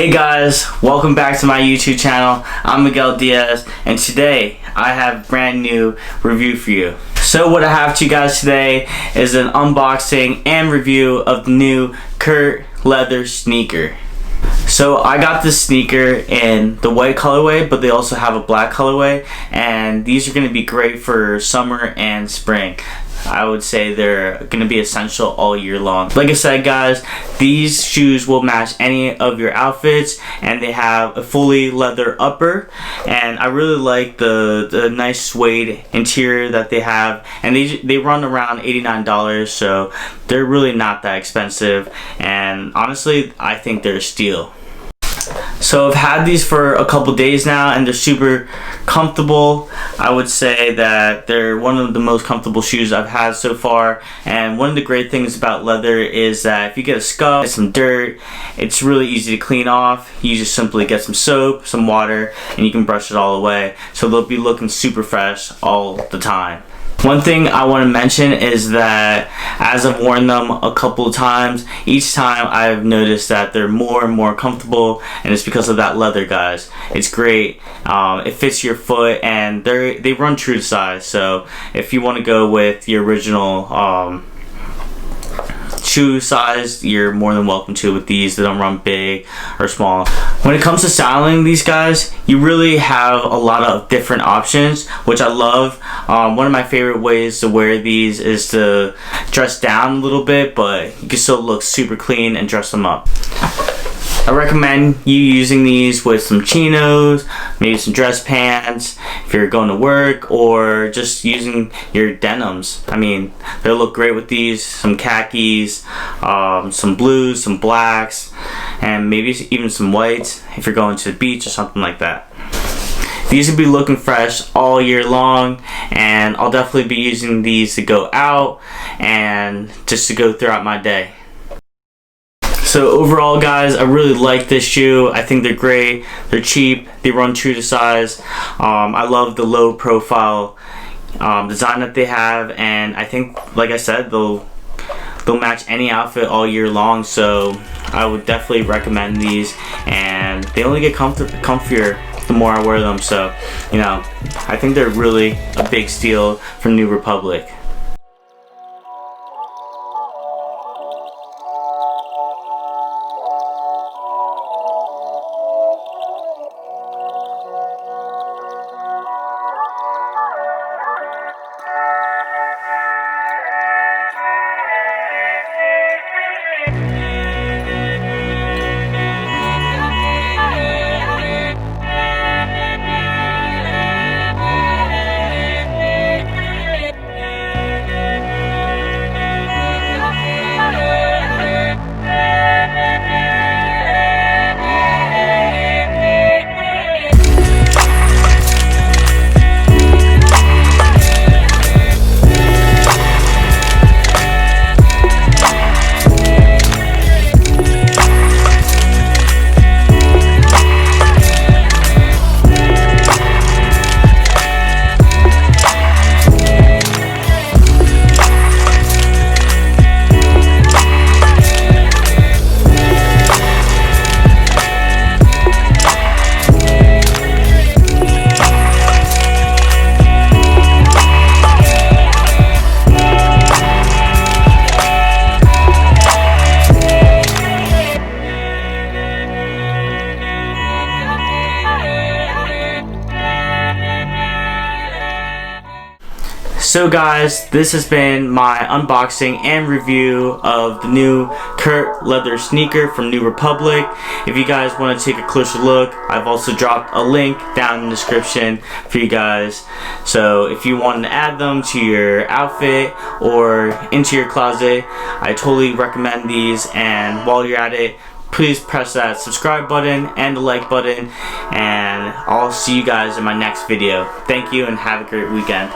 Hey guys, welcome back to my YouTube channel. I'm Miguel Diaz, and today I have a brand new review for you. So what I have to you guys today is an unboxing and review of the new Kurt leather sneaker. So I got this sneaker in the white colorway, but they also have a black colorway, and these are going to be great for summer and spring. I would say they're going to be essential all year long. Like I said guys, these shoes will match any of your outfits, and they have a fully leather upper, and I really like the nice suede interior that they have, and they run around $89, so they're really not that expensive, and honestly I think they're a steal. So I've had these for a couple days now, and they're super comfortable. I would say that they're one of the most comfortable shoes I've had so far, and one of the great things about leather is that if you get a scuff, some dirt, it's really easy to clean off. You just simply get some soap, some water, and you can brush it all away, so they'll be looking super fresh all the time. One thing I want to mention is that as I've worn them a couple of times, each time I've noticed that they're more and more comfortable, and it's because of that leather, guys. It's great. It fits your foot, and they run true to size. So if you want to go with your original shoe size, you're more than welcome to with these. They don't run big or small. When it comes to styling these guys, you really have a lot of different options, which I love. One of my favorite ways to wear these is to dress down a little bit, but you can still look super clean and dress them up. I recommend you using these with some chinos, maybe some dress pants if you're going to work, or just using your denims. I mean, they'll look great with these, some khakis, some blues, some blacks, and maybe even some whites if you're going to the beach or something like that. These will be looking fresh all year long, and I'll definitely be using these to go out and just to go throughout my day. So overall guys, I really like this shoe. I think they're great, they're cheap, they run true to size. I love the low profile design that they have, and I think, like I said, they'll match any outfit all year long, so I would definitely recommend these, and they only get comfier the more I wear them, so you know, I think they're really a big steal from New Republic. So guys, this has been my unboxing and review of the new Kurt leather sneaker from New Republic. If you guys want to take a closer look, I've also dropped a link down in the description for you guys. So if you want to add them to your outfit or into your closet, I totally recommend these, and while you're at it, please press that subscribe button and the like button, and I'll see you guys in my next video. Thank you and have a great weekend.